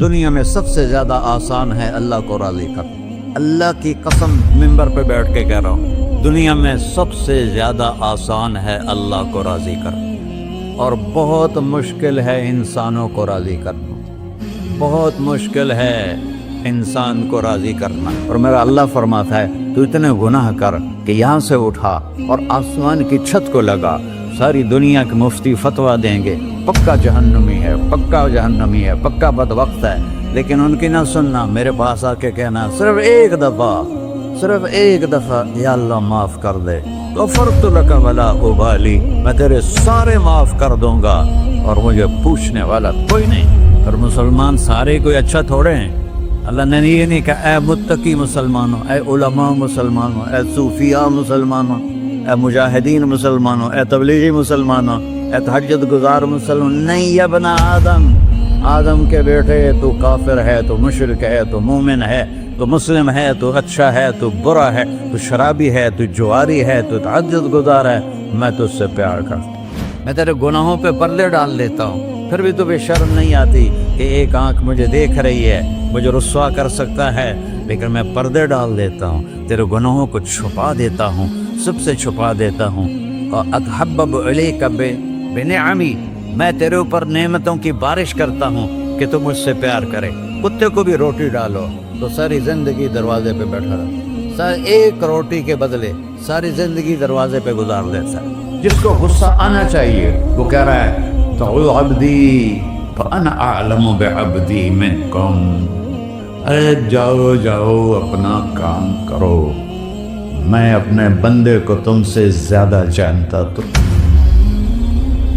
دنیا میں سب سے زیادہ آسان ہے اللہ کو راضی کرنا۔ اللہ کی قسم منبر پہ بیٹھ کے کہہ رہا ہوں، دنیا میں سب سے زیادہ آسان ہے اللہ کو راضی کرنا، اور بہت مشکل ہے انسانوں کو راضی کرنا۔ بہت مشکل ہے انسان کو راضی کرنا۔ اور میرا اللہ فرماتا ہے تو اتنے گناہ کر کہ یہاں سے اٹھا اور آسمان کی چھت کو لگا، ساری دنیا کے مفتی فتویٰ دیں گے پکا جہنمی ہے، پکا جہنمی ہے، پکا بدبخت ہے، لیکن ان کی نہ سننا، میرے پاس آ کے کہنا صرف ایک دفعہ یا اللہ معاف کر دے، غفرت لک ولا ابالی، میں تیرے سارے معاف کر دوں گا اور مجھے پوچھنے والا کوئی نہیں۔ اور مسلمان سارے کوئی اچھا تھوڑے ہیں۔ اللہ نے یہ نہیں کہا اے متقی مسلمانوں، اے علماء مسلمانوں، اے صوفیاء مسلمانوں، اے مجاہدین مسلمانوں، اے تبلیغی مسلمانوں، اے تہجد گزار مسلمان، نہیں یا ابن آدم کے بیٹے، تو کافر ہے، تو مشرک ہے، تو مومن ہے، تو مسلم ہے، تو اچھا ہے، تو برا ہے، تو شرابی ہے، تو جواری ہے، تو تہجد گزار ہے، میں تجھ سے پیار کرتا ہوں، میں تیرے گناہوں پہ پردے ڈال دیتا ہوں، پھر بھی تمہیں شرم نہیں آتی کہ ایک آنکھ مجھے دیکھ رہی ہے، مجھے رسوا کر سکتا ہے، لیکن میں پردے ڈال دیتا ہوں، تیرے گناہوں کو چھپا دیتا ہوں، سب سے چھپا دیتا ہوں۔ اور اتحبب الیک بنعمی، میں تیرے اوپر نعمتوں کی بارش کرتا ہوں کہ تم مجھ سے پیار کرے۔ کتے کو بھی روٹی ڈالو تو ساری زندگی دروازے پہ بیٹھا رہا، ایک روٹی کے بدلے ساری زندگی دروازے پہ گزار دیتا ہے۔ جس کو غصہ آنا چاہیے وہ کہہ رہا ہے تعو عبدی فانا اعلم بعبدی منکم، ارے جاؤ اپنا کام کرو، میں اپنے بندے کو تم سے زیادہ جانتا۔ تو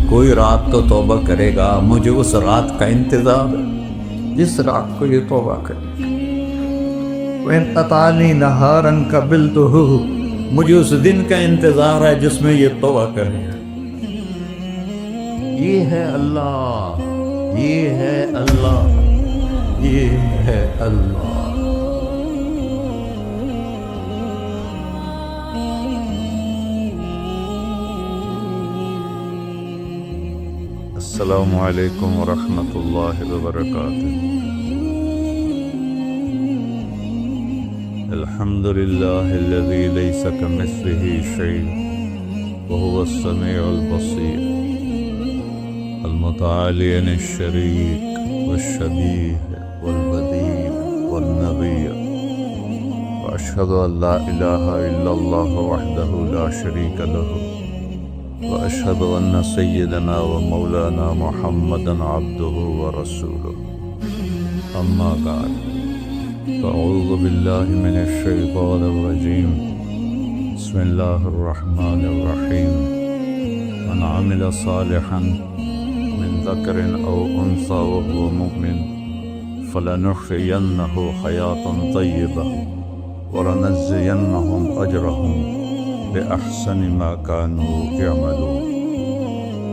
کوئی رات تو توبہ کرے گا، مجھے اس رات کا انتظار ہے جس رات کو یہ توبہ کرے گا۔ وَإِنْ قَطَعَنِي نَهَارًا قَبِلْتُهُ، مجھے اس دن کا انتظار ہے جس میں یہ توبہ کرے گا۔ یہ ہے اللہ، یہ ہے اللہ، یہ ہے اللہ۔ السلام علیکم ورحمۃ اللہ وبرکاتہ۔ الحمد للہ الذی لیس کمثلہ شیء وہو السمیع البصیر، المتعالی عن الشریک والشبیہ والبدیل والنظیر، واشہد ان لا الہ الا اللہ وحدہ لا شریک لہ، وأشهد أن سيدنا ومولانا محمدا عبده ورسوله، أما بعد، فأعوذ بالله من الشيطان الرجيم، بسم الله الرحمن الرحيم، من عمل صالحا من ذكر أو أنثى وهو مؤمن فلنحيينه حياة طيبة ولنجزينهم أجرهم بأحسن ما كانوا يعملون۔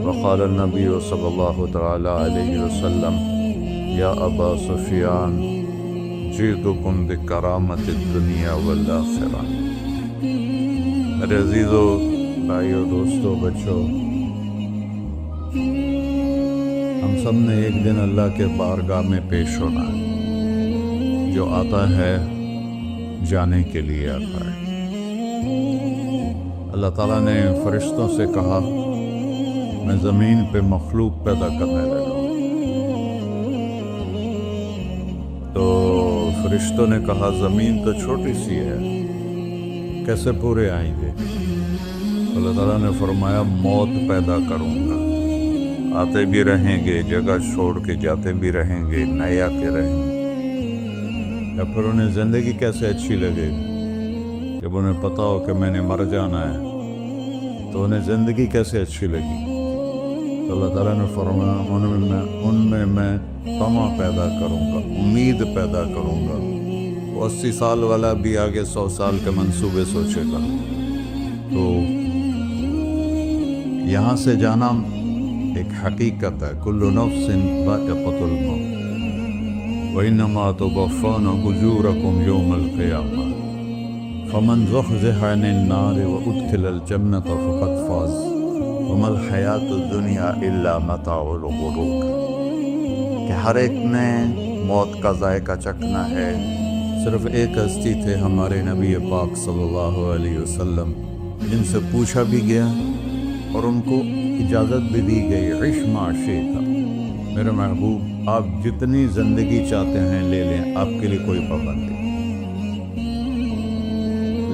وقال النبي صلى الله تعالى عليه وسلم يا أبا سفيان جئتكم بكرامة الدنيا والآخرة۔ میرے عزیزو، بھائیو، دوستو، بچو، ہم سب نے ایک دن اللہ کے بارگاہ میں پیش ہونا ہے۔ جو آتا ہے جانے کے لیے آتا ہے۔ اللہ تعالیٰ نے فرشتوں سے کہا میں زمین پہ مخلوق پیدا کرنے لگا، تو فرشتوں نے کہا زمین تو چھوٹی سی ہے، کیسے پورے آئیں گے؟ اللہ تعالیٰ نے فرمایا موت پیدا کروں گا، آتے بھی رہیں گے، جگہ چھوڑ کے جاتے بھی رہیں گے، نئے آتے رہیں گے۔ یا پھر انہیں زندگی کیسے اچھی لگے گی جب انہیں پتا ہو کہ میں نے مر جانا ہے، تو انہیں زندگی کیسے اچھی لگی؟ تو اللہ تعالیٰ نے فرمایا ان میں میں طمع پیدا کروں گا، امید پیدا کروں گا۔ وہ 80 سال والا بھی آگے 100 سال کے منصوبے سوچے گا۔ تو یہاں سے جانا ایک حقیقت ہے، کل نفس ذائقۃ الموت وإنما توفون أجوركم يوم القيامة فمن زحزح عن النار وأدخل الجنة فقد فاز وما الحیات الدنیا الا متاع الغرور، کہ ہر ایک نے موت کا ذائقہ چکھنا ہے۔ صرف ایک ہستی تھے ہمارے نبی پاک صلی اللہ علیہ وسلم، جن سے پوچھا بھی گیا اور ان کو اجازت بھی دی گئی، عش ما شئت، میرے محبوب آپ جتنی زندگی چاہتے ہیں لے لیں، آپ کے لیے کوئی پابندی،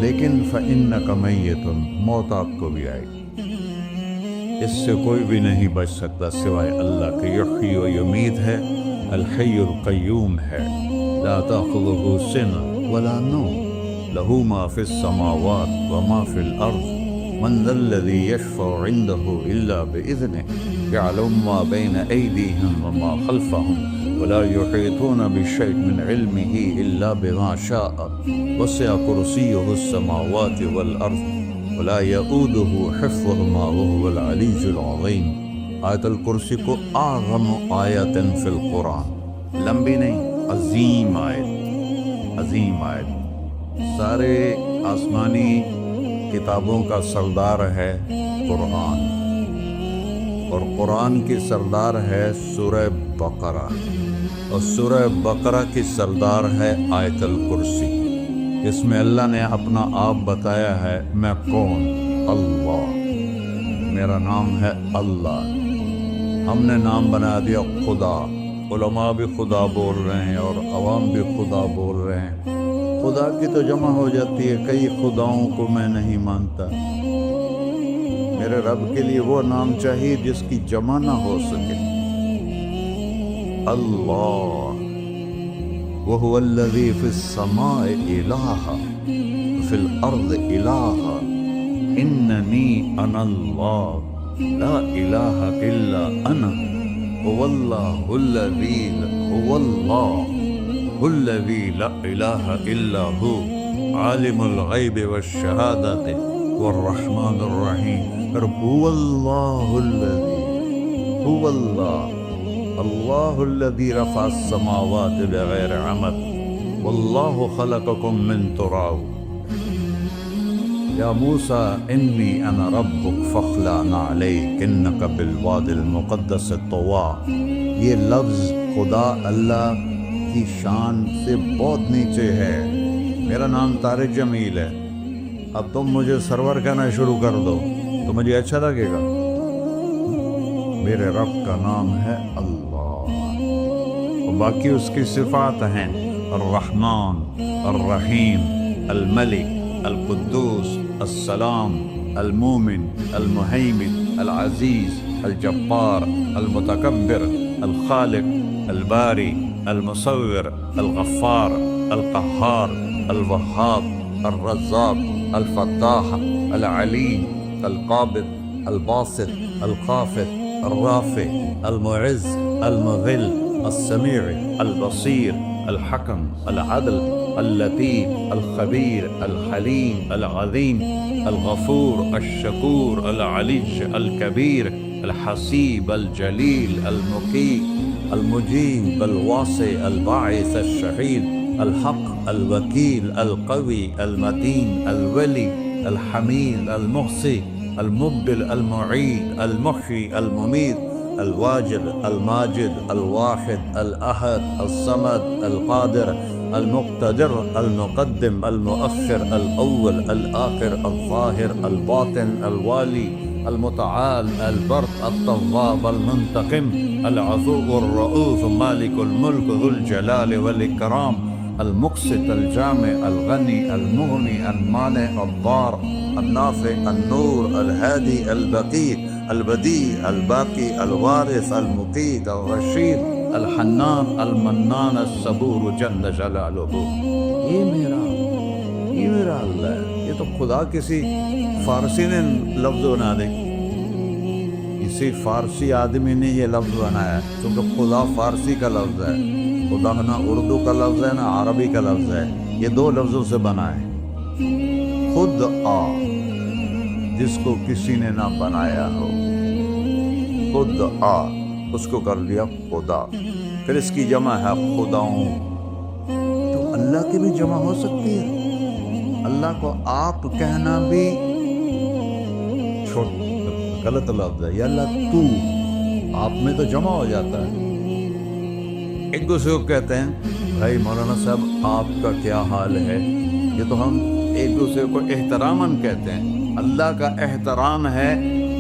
لیکن فَإِنَّكَ مَيِّتٌ، موت آپ کو بھی آئے گی، اس سے کوئی بھی نہیں بچ سکتا سوائے اللہ کے۔ یحیی و یمیت ہے، الحی القیوم ہے، لا تأخذہ سنۃ ولا نوم، لہ ما فی السماوات وما فی الارض، من ذا الذی یشفع عنده الا بإذنہ، يعلم ما بين أيديهم وما خلفهم ولا يحيطون بشيء من علمه إلا بما شاء، وسع كرسيه السماوات والأرض ولا يؤوده حفظهما وهو العلي العظيم۔ آیت الکرسی کو اعظم آیت فی القرآن، لمبی نہیں، عظیم آیت، عظیم آیت، سارے آسمانی کتابوں کا سردار ہے قرآن، اور قرآن کی سردار ہے سورہ بقرہ، اور سورہ بقرہ کی سردار ہے آیت الکرسی، اس میں اللہ نے اپنا آپ بتایا ہے، میں کون؟ اللہ، میرا نام ہے اللہ۔ ہم نے نام بنا دیا خدا، علماء بھی خدا بول رہے ہیں اور عوام بھی خدا بول رہے ہیں۔ خدا کی تو جمع ہو جاتی ہے، کئی خداؤں کو میں نہیں مانتا، میرے رب کے لیے وہ نام چاہیے جس کی جمع نہ ہو سکے۔ اللہ، وہو الذی فی السماء الہ فی الارض الہ، اننی انا اللہ لا الہ الا انا، هو اللہ الذی هو اللہ الذی لا الہ الا هو، عالم الغیب والشہادۃ والرحمن الرحیم۔ هو اللہ الذی، هو اللہ، اللہ الذی رفع السماوات بغیر عمد، واللہ خلقکم من تراب، یا موسیٰ انی انا ربک فاخلع علیک انک بالواد المقدس طویٰ۔ یہ لفظ خدا اللہ کی شان سے بہت نیچے ہے۔ میرا نام طارق جمیل ہے، اب تم مجھے سرور کہنا شروع کر دو تو مجھے اچھا لگے گا؟ میرے رب کا نام ہے اللہ، اور باقی اس کی صفات ہیں الرحمن، الرحیم، الملک، القدوس، السلام، المومن، المہیمن، العزیز، الجبار، المتکبر، الخالق، الباری، المصور، الغفار، القہار، الوہاب، الرزاق، الفتاح، العلیم، القابض، الباسط، الخافض، الرافع، المعز، المذل، السمیع، البصیر، الحکم، العدل، اللطیف، الخبیر، الحلیم، العظیم، الغفور، الشکور، العلی، الکبیر، الحسیب، الجلیل، المقیت، المجیب، الواسع، الباعث، الشہید، الحق، الوکیل، القوی، المتین، الولی، الحمید، المحصی، المبدل، المعید، المحیی، الممید، الواجد، الماجد، الواحد، الأحد، الصمد، القادر، المقتدر، المقدم، المؤخر، الأول، الآخر، الظاهر، الباطن، الوالي، المتعال، البر، التواب، المنتقم، العفو، الرؤوف، مالك الملك، ذو الجلال والإكرام، المقسط، الجامع، الغني، المغني، المانع، الضار، النافع، النور، الهادي، البقي، البديع، الباقي، الوارث، المقيت، الرشيد، الحنان، المنان، الصبور جل جلالہ۔ یہ میرا اللہ ہے۔ یہ تو خدا کسی فارسی نے لفظ بنا دے، کسی فارسی آدمی نے یہ لفظ بنایا، کیونکہ خدا فارسی کا لفظ ہے، خدا نہ اردو کا لفظ ہے نہ عربی کا لفظ ہے، یہ دو لفظوں سے بنا ہے۔ خود آ، جس کو کسی نے نہ بنایا ہو، خود آ، اس کو کر لیا خدا، پھر اس کی جمع ہے خداؤں۔ تو اللہ کی بھی جمع ہو سکتی ہے، اللہ کو آپ کہنا بھی غلط لفظ ہے، یا اللہ تو، آپ میں تو جمع ہو جاتا ہے، ایک دوسرے کو کہتے ہیں بھائی مولانا صاحب آپ کا کیا حال ہے، یہ تو ہم ایک دوسرے کو احتراماً کہتے ہیں۔ اللہ کا احترام ہے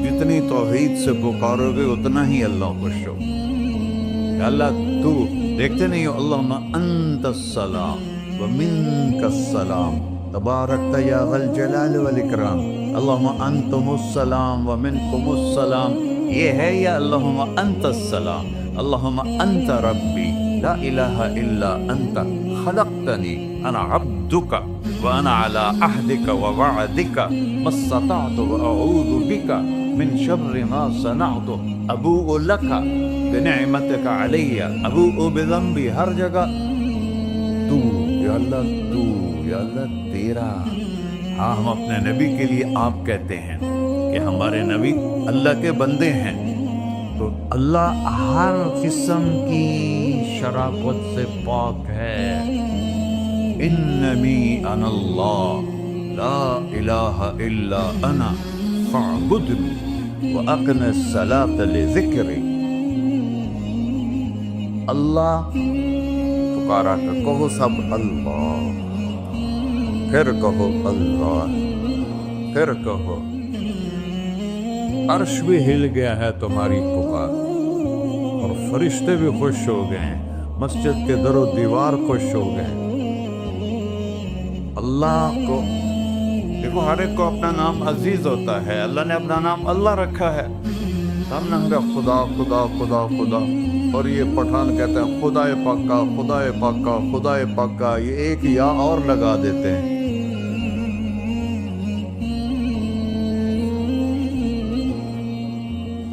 جتنی توحید سے پکارو گے اتنا ہی اللہ خوش ہو۔ کہ اللہ تو دیکھتے نہیں ہو، اللہم انت السلام ومنک السلام تبارکت یا ذا الجلال والاکرام، اللہم انتم السلام ومنکم السلام، یہ ہے یا اللہم انت السلام، اللہم انت ربی لا الہ الا انت خلقتنی انا عبدک وانا علی عہدک ووعدک ما استطعت واعوذ بک من شر ما صنعت ابوء لک بنعمتک علی ابوء بذنبی، ہر جگہ تو یا اللہ، تو یا اللہ تیرا۔ ہاں ہم اپنے نبی کے لیے آپ کہتے ہیں کہ ہمارے نبی اللہ کے بندے ہیں، تو اللہ ہر قسم کی شراکت سے پاک ہے۔ اننی انا اللہ لا الہ الا انا فاعبدنی واقم الصلاۃ لذکری۔ اللہ پکارا کہو سب اللہ، پھر کہو اللہ، پھر کہو۔ عرش بھی ہل گیا ہے تمہاری پکار، اور فرشتے بھی خوش ہو گئے ہیں، مسجد کے در و دیوار خوش ہو گئے۔ اللہ کو دیکھو، ہر ایک کو اپنا نام عزیز ہوتا ہے، اللہ نے اپنا نام اللہ رکھا ہے۔ ہم نے خدا خدا خدا خدا، اور یہ پٹھان کہتے ہیں خدا پاکا خدا پاکا خدا پاکا، یہ ایک یا اور لگا دیتے ہیں۔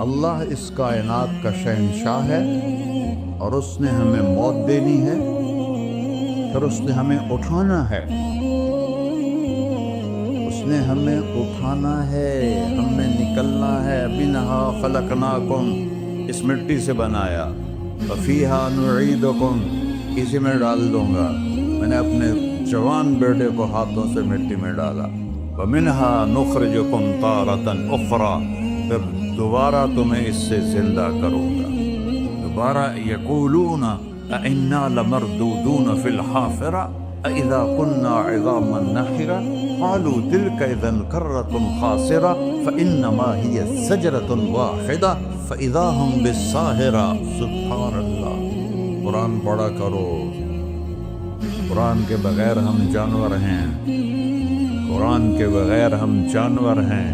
اللہ اس کائنات کا شہنشاہ ہے، اور اس نے ہمیں موت دینی ہے، پھر اس نے ہمیں اٹھانا ہے، اس نے ہمیں اٹھانا ہے، ہمیں نکلنا ہے۔ منہا خلقناکم، اس مٹی سے بنایا، وفیہا نعیدکم، اسی میں ڈال دوں گا۔ میں نے اپنے جوان بیٹے کو ہاتھوں سے مٹی میں ڈالا۔ ومنہا نخرجکم تارۃ اخری، پھر دوبارہ تمہیں اس سے زندہ کروں گا۔ دوبارہ یقولون اَإِنَّا لَمَرْدُودُونَ فِي الْحَافِرَةِ أَإِذَا كُنَّا عِظَامًا نَخِرَةً قَالُوا تِلْكَ إِذًا كَرَّةٌ خَاسِرَةٌ فَإِنَّمَا هِيَ زَجْرَةٌ وَاحِدَةٌ فَإِذَا هُمْ بِالسَّاهِرَةِ۔ سبحان اللہ، قرآن پڑھا کرو۔ قرآن کے بغیر ہم جانور ہیں، قرآن کے بغیر ہم جانور ہیں،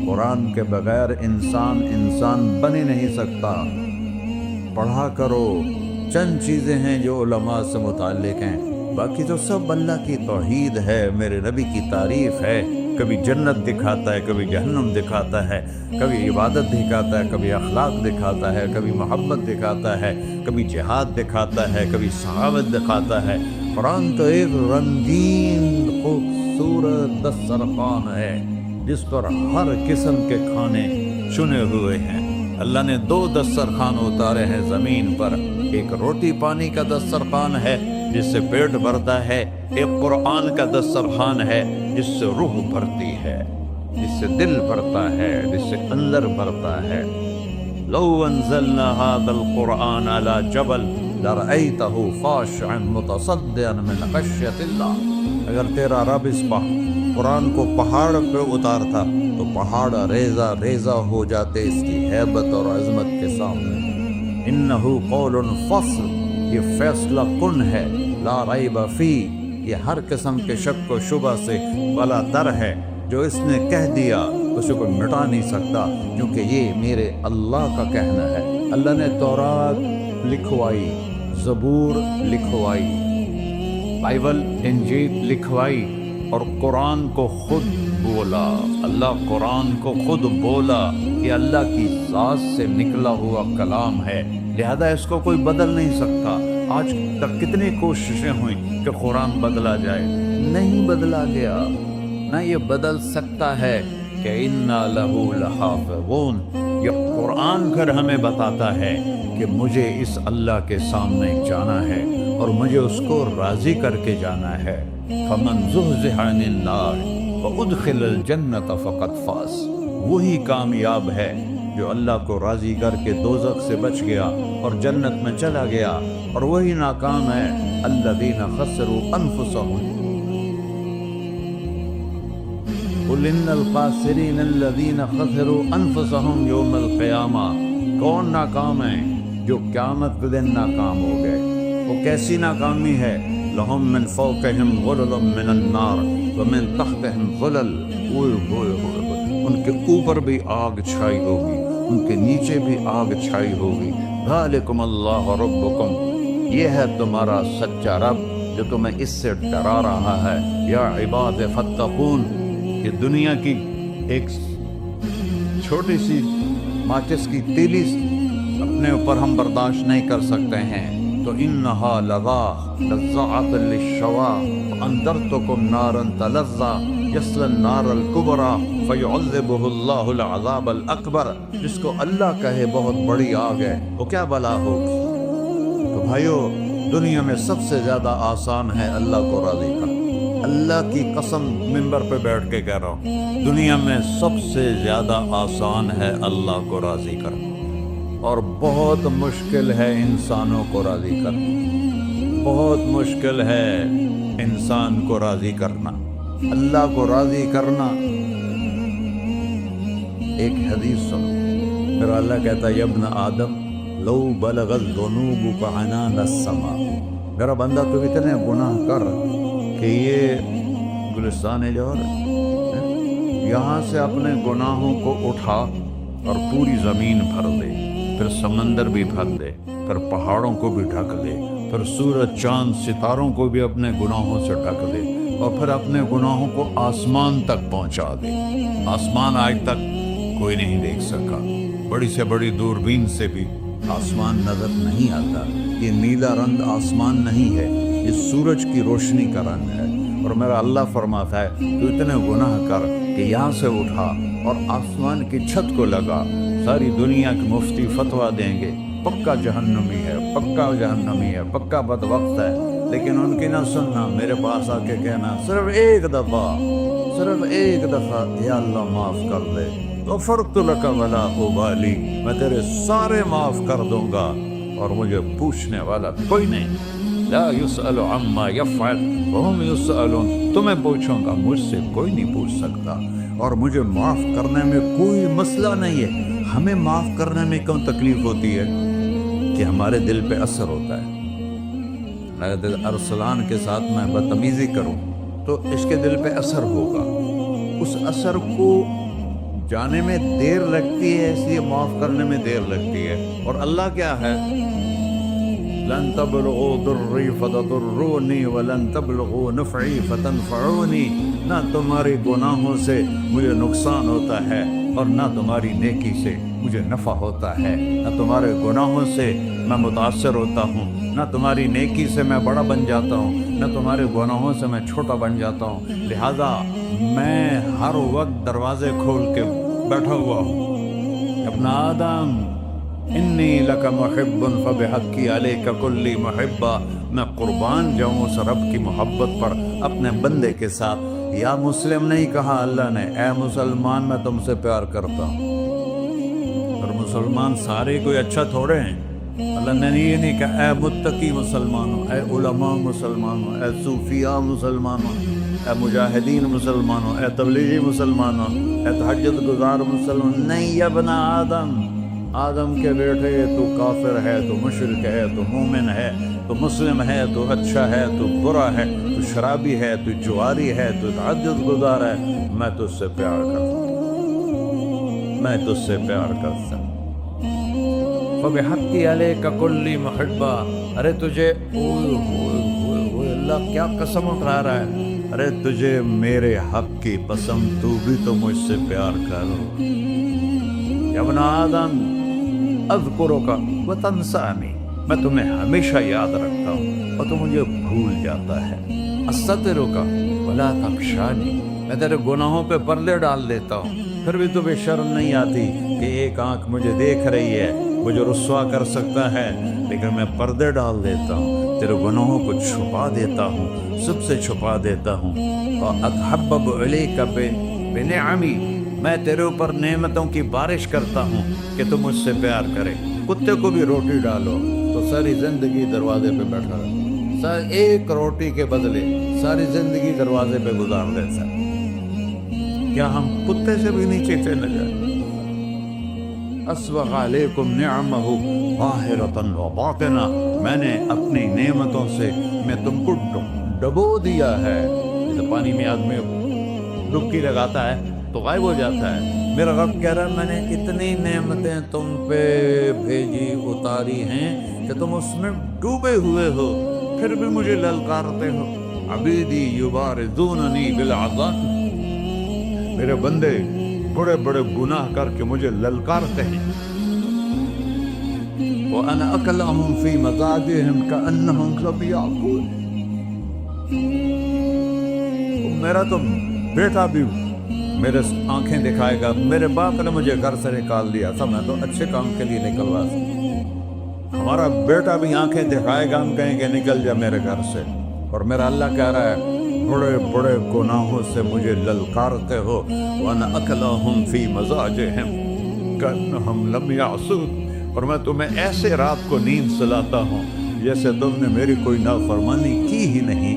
قرآن کے بغیر انسان بن ہی نہیں سکتا۔ پڑھا کرو۔ چند چیزیں ہیں جو علماء سے متعلق ہیں، باقی تو سب اللہ کی توحید ہے، میرے نبی کی تعریف ہے۔ کبھی جنت دکھاتا ہے، کبھی جہنم دکھاتا ہے، کبھی عبادت دکھاتا ہے، کبھی اخلاق دکھاتا ہے، کبھی محبت دکھاتا ہے، کبھی جہاد دکھاتا ہے، کبھی صحابت دکھاتا ہے۔ قرآن تو ایک رنگین خوبصورت دسترخوان ہے جس پر ہر قسم کے کھانے چنے ہوئے ہیں۔ اللہ نے 2 دسترخوان اتارے ہیں زمین پر، ایک روٹی پانی کا دسترخوان ہے جس سے پیٹ بھرتا ہے، ایک قرآن کا دسترخوان ہے جس سے روح بھرتی ہے، جس سے دل بھرتا ہے، جس سے اندر بھرتا ہے۔ لو انزلنا هذا القرآن على جبل لرأيته خاشعا متصدعا من خشية الله۔ اگر تیرا رب اس قرآن کو پہاڑ پہ اتارتا تو پہاڑ ریزہ ریزہ ہو جاتے اس کی ہیبت اور عظمت کے سامنے۔ انہ قول فصل، یہ فیصلہ کن ہے، لا ریب فی، یہ ہر قسم کے شک و شبہ سے بلا تر ہے۔ جو اس نے کہہ دیا اسے کوئی مٹا نہیں سکتا، کیونکہ یہ میرے اللہ کا کہنا ہے۔ اللہ نے تورات لکھوائی، زبور لکھوائی، بائبل انجیل لکھوائی، اور قرآن کو خود بولا۔ اللہ قرآن کو خود بولا، یہ اللہ کی ذات سے نکلا ہوا کلام ہے، لہذا اس کو کوئی بدل نہیں سکتا۔ آج تک کتنی کوششیں ہوئیں کہ قرآن بدلا جائے، نہیں بدلا گیا، نہ یہ بدل سکتا ہے کہ اِنَّا لَهُ لَحَافِظُونَ۔ یہ قرآن پھر ہمیں بتاتا ہے کہ مجھے اس اللہ کے سامنے جانا ہے اور مجھے اس کو راضی کر کے جانا ہے۔ فَمَنْ زُحْزِحَ عَنِ النَّارِ وَأُدْخِلَ الْجَنَّةَ فَقَدْ فَازَ، وہی کامیاب ہے جو اللہ کو راضی کر کے دوزخ سے بچ گیا اور جنت میں چلا گیا۔ اور وہی ناکام ہے الذین خسروا انفسهم قل ان الخاسرین الذین خسروا انفسهم یوم القیامہ۔ کون ناکام ہیں؟ جو قیامت کے دن ناکام ہو گئے۔ وہ کیسی ناکامی ہے؟ لہم من فوقہم غلل من النار ومن تحتہم غلل، ان کے اوپر بھی آگ چھائی ہوگی، ان کے نیچے بھی آگ چھائی ہوگی۔ ذالکم اللہ ربکم، یہ ہے تمہارا سچا رب جو تمہیں اس سے ڈرا رہا ہے۔ یا عباد فاتقون، یہ دنیا کی ایک چھوٹی سی ماچس کی تیلی اپنے اوپر ہم برداشت نہیں کر سکتے ہیں تو انہا لذاۃ للشوا وانذرتکم نارا تلظی یصلی النار الکبری فیعذبہ اللہ العذاب الاکبر، جس کو اللہ کہے بہت بڑی آگ ہے وہ کیا بلا ہوگی۔ تو بھائیو، دنیا میں سب سے زیادہ آسان ہے اللہ کو راضی کرنا۔ اللہ کی قسم ممبر پہ بیٹھ کے کہہ رہا ہوں، دنیا میں سب سے زیادہ آسان ہے اللہ کو راضی کرنا، اور بہت مشکل ہے انسانوں کو راضی کرنا۔ بہت مشکل ہے انسان کو راضی کرنا، اللہ کو راضی کرنا۔ ایک حدیث سنو، میرا اللہ کہتا ہے یا ابن آدم لو بلغت ذنوبک عنان السماء، میرا بندہ تو اتنے گناہ کر کہ یہ گلستان جوہر یہاں سے اپنے گناہوں کو اٹھا اور پوری زمین بھر دے، پھر سمندر بھی بھر دے، پھر پہاڑوں کو بھی ڈھک دے، پھر سورج چاند ستاروں کو بھی اپنے گناہوں سے ڈھک دے، اور پھر اپنے گناہوں کو آسمان تک پہنچا دے۔ آسمان آج تک کوئی نہیں دیکھ سکا، بڑی سے بڑی دوربین سے بھی آسمان نظر نہیں آتا۔ یہ نیلا رنگ آسمان نہیں ہے، یہ سورج کی روشنی کا رنگ ہے۔ اور میرا اللہ فرماتا ہے تو اتنے گناہ کر کہ یہاں سے اٹھا اور آسمان کی چھت کو لگا، ساری دنیا کے مفتی فتویٰ دیں گے پکا جہنمی ہے، پکا جہنمی ہے، پکا بدبخت ہے، لیکن ان کی نہ سننا، میرے پاس آ کے کہنا صرف ایک دفعہ یا اللہ معاف کر دے، غفرت لک ولا ابالی، میں تیرے سارے معاف کر دوں گا اور مجھے پوچھنے والا کوئی نہیں۔ لا يسأل عما يفعل وهم يسألون، تمہیں پوچھوں گا، مجھ سے کوئی نہیں پوچھ سکتا، اور مجھے معاف کرنے میں کوئی مسئلہ نہیں ہے۔ ہمیں معاف کرنے میں کیوں تکلیف ہوتی ہے؟ کہ ہمارے دل پہ اثر ہوتا ہے۔ اگر ارسلان کے ساتھ میں بدتمیزی کروں تو اس کے دل پہ اثر ہوگا، اس اثر کو جانے میں دیر لگتی ہے، اس لیے معاف کرنے میں دیر لگتی ہے۔ اور اللہ کیا ہے؟ لن تبلغوا ضری فتضرونی ولن تبلغوا نفعی فتنفعونی، نہ تمہاری گناہوں سے مجھے نقصان ہوتا ہے اور نہ تمہاری نیکی سے مجھے نفع ہوتا ہے۔ نہ تمہارے گناہوں سے میں متاثر ہوتا ہوں، نہ تمہاری نیکی سے میں بڑا بن جاتا ہوں، نہ تمہارے گناہوں سے میں چھوٹا بن جاتا ہوں۔ لہذا میں ہر وقت دروازے کھول کے بیٹھا ہوا ہوں۔ ابن آدم انی لک محب فبحقی علیک کلی محبہ، میں قربان جاؤں اس رب کی محبت پر اپنے بندے کے ساتھ۔ یا مسلم نہیں کہا اللہ نے، اے مسلمان میں تم سے پیار کرتا ہوں۔ اور مسلمان سارے کوئی اچھا تھوڑے ہیں، اللہ نے یہ نہیں کہا اے متقی مسلمانوں، اے علماء مسلمانوں، اے صوفیاء مسلمانوں، اے مجاہدین مسلمانوں، اے تبلیغی مسلمانوں، اے تہجد گزار مسلمان، نہیں یا ابن آدم کے بیٹے، تو کافر ہے، تو مشرک ہے، تو مومن ہے، تو مسلم ہے، تو اچھا ہے، تو برا ہے، تو شرابی ہے، تو جواری ہے، تو تہجد گزار ہے، میں تجھ سے پیار کرتا ہوں، میں تجھ سے پیار کرتا ہوں۔ فبحقی علیک کلی محبہ، ارے تجھے اللہ کیا قسم اٹھا رہا ہے، ارے تجھے میرے حق کی قسم، تو بھی تو مجھ سے پیار کرو۔ یا ابن آدم اذکرک وتنسانی، میں تمہیں ہمیشہ یاد رکھتا ہوں اور تو مجھے بھول جاتا ہے۔ استترک ولا تخشانی، میں تیرے گناہوں پہ پردے ڈال دیتا ہوں، پھر بھی تمہیں شرم نہیں آتی کہ ایک آنکھ مجھے دیکھ رہی ہے، مجھے رسوا کر سکتا ہے، لیکن میں پردے ڈال دیتا ہوں، تیرے گناہوں کو چھپا دیتا ہوں، سب سے چھپا دیتا ہوں۔ واتحبب الیک بنعمی، میں تیرے اوپر نعمتوں کی بارش کرتا ہوں کہ تم مجھ سے پیار کرے۔ کتے کو بھی روٹی ڈالو، تو ساری زندگی دروازے پہ بیٹھا رہتا، ایک روٹی کے بدلے ساری زندگی دروازے پہ گزار دیتا ہے۔ کیا ہم کتے سے بھی نیچے چلے جائیں؟ اسبغ علیکم نعمہ ظاہرۃ و باطنہ، میں نے اپنی نعمتوں سے میں تم کو ڈبو دیا ہے۔ جیسے پانی میں آدمی ڈبکی لگاتا ہے تو غائب ہو جاتا ہے، میرا رب کہہ رہا ہے میں نے اتنی نعمتیں تم پہ بھیجی اتاری ہیں کہ تم اس میں ڈوبے ہوئے ہو، پھر بھی مجھے للکارتے ہو۔ عبیدی یبارزوننی بالعذاب، میرے بندے بڑے بڑے گناہ کر کے مجھے للکارتے ہیں۔ وَأَنَا أَكْلَهُمْ فِي مَزَاجِهِمْ كَأَنَّهُمْ لَمْ يَعْقُلُونَ، میرا تو بیٹا بھی میرے آنکھیں دکھائے گا، میرے باپ نے مجھے گھر سے نکال دیا تھا، میں تو اچھے کام کے لیے نکلوا تھا، ہمارا بیٹا بھی آنکھیں دکھائے گا، ہم کہیں گے نکل جا میرے گھر سے، اور میرا اللہ کہہ رہا ہے بڑے بڑے گناہوں سے مجھے للکارتے ہو۔ وَأَنَا أَكْلَهُمْ فِي مَزَاجِهِمْ كَأَنَّهُمْ لَمْ يَعْصُونَ، اور میں تمہیں ایسے رات کو نیند سلاتا ہوں جیسے تم نے میری کوئی نافرمانی کی ہی نہیں۔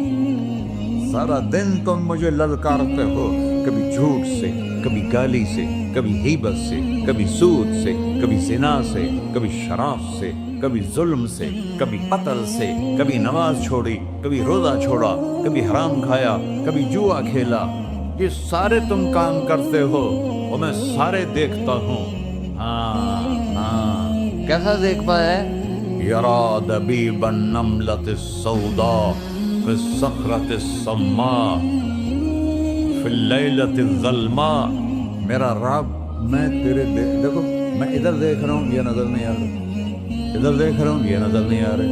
سارا دن تم مجھے للکارتے ہو، کبھی جھوٹ سے، کبھی گالی سے، کبھی غیبت سے، کبھی سود سے، کبھی زنا سے، کبھی شراب سے، کبھی ظلم سے، کبھی قتل سے، کبھی نماز چھوڑی، کبھی روزہ چھوڑا، کبھی حرام کھایا، کبھی جوا کھیلا۔ یہ سارے تم کام کرتے ہو اور میں سارے دیکھتا ہوں۔ ہاں کیسا دیکھ پائے؟ یرا دبیب النملۃ السوداء فی الصخرۃ الصماء فی اللیلۃ الظلماء، میرا رب میں تیرے دیکھو، میں ادھر دیکھ رہا ہوں یہ نظر نہیں آ رہا، ادھر دیکھ رہا ہوں یہ نظر نہیں آ رہے،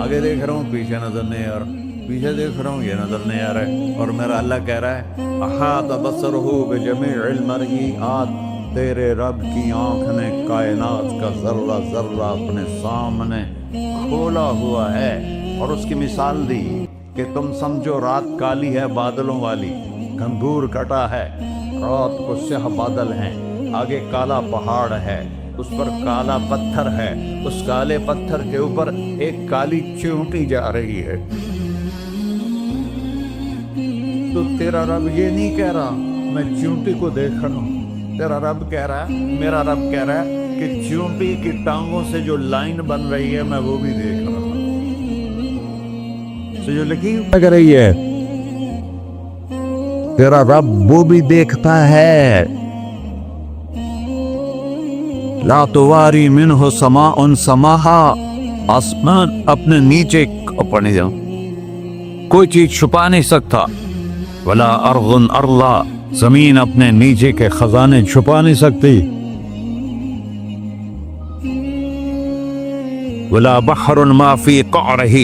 آگے دیکھ رہا ہوں پیچھے نظر نہیں آ رہا، پیچھے دیکھ رہا ہوں یہ نظر نہیں آ رہا ہے، اور میرا اللہ کہہ رہا ہے احاط بصرہ بجمیع المرئیات، تیرے رب کی آنکھ نے کائنات کا ذرہ ذرہ اپنے سامنے کھولا ہوا ہے، اور اس کی مثال دی کہ تم سمجھو رات کالی ہے بادلوں والی، گھنگور کٹا ہے، رات کو سیاہ بادل ہیں، آگے کالا پہاڑ ہے، اس پر کالا پتھر ہے، اس کالے پتھر کے اوپر ایک کالی چیونٹی جا رہی ہے۔ تو تیرا رب یہ نہیں کہہ رہا میں چیونٹی کو دیکھ رہا ہوں، تیرا رب کہہ رہا ہے، میرا رب کہہ رہا ہے کہ چیونٹی کی ٹانگوں سے جو لائن بن رہی ہے میں وہ بھی دیکھ رہا ہوں، جو لکیر لگ رہی ہے تیرا رب وہ بھی دیکھتا ہے۔ لا تواری منہ سماء سماہا، آسمان اپنے نیچے اپنے کوئی چیز چھپا نہیں سکتا، ولا ارض ارضا، زمین اپنے نیچے کے خزانے چھپا نہیں سکتی، ولا بحر ما فی قعرہ،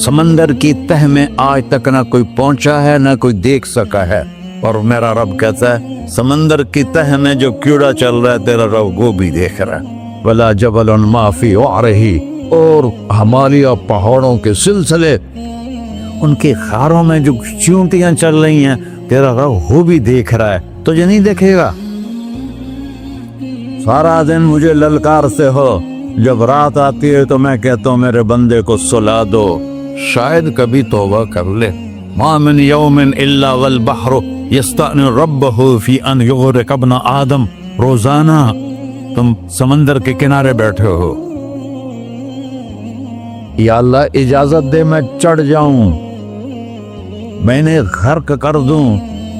سمندر کی تہ میں آج تک نہ کوئی پہنچا ہے نہ کوئی دیکھ سکا ہے، اور میرا رب کہتا ہے سمندر کی تہ میں جو کیڑا چل رہا ہے تیرا رب وہ بھی دیکھ رہا ہے، ولا جبل ما فی وعرہ، اور ہمالیہ پہاڑوں کے سلسلے ان کے خاروں میں جو چیونٹیاں چل رہی ہیں تیرا رب وہ بھی دیکھ رہا ہے، تجھے نہیں دیکھے گا؟ سارا دن مجھے للکارتے ہو، جب رات آتی ہے تو میں کہتا ہوں میرے بندے کو سلا دو، شاید کبھی توبہ کر لے۔ ما من یوم الا والبحر یستأنی ربہ فی ان یغرق ابن آدم، روزانہ تم سمندر کے کنارے بیٹھے ہو، یا اللہ اجازت دے میں چڑھ جاؤں، میں انہیں غرق کر دوں،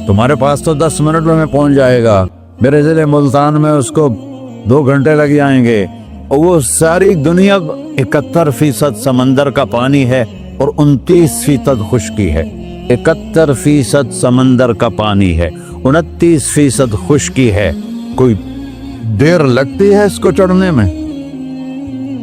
تمہارے پاس تو 10 منٹ میں پہنچ جائے گا، میرے ضلع ملتان میں اس کو 2 گھنٹے لگ جائیں گے، اور وہ ساری دنیا 71% سمندر کا پانی ہے اور 29% خشکی ہے، 71% سمندر کا پانی ہے، 29% خشکی ہے، کوئی دیر لگتی ہے اس کو چڑھنے میں؟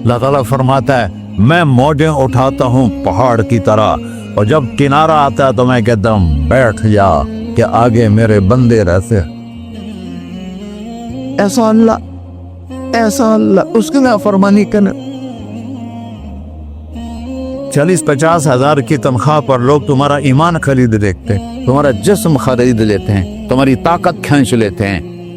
اللہ تعالیٰ فرماتا ہے میں موجیں اٹھاتا ہوں پہاڑ کی طرح، اور جب کنارہ آتا ہے تو میں کہتا ہوں بیٹھ جا کہ آگے میرے بندے رہتے۔ ایسا اللہ اس کی نافرمانی کرنے 40-50 ہزار کی تنخواہ پر لوگ تمہارا ایمان خرید لیتے ہیں، تمہارا جسم خرید لیتے ہیں، تمہاری طاقت کھینچ لیتے ہیں،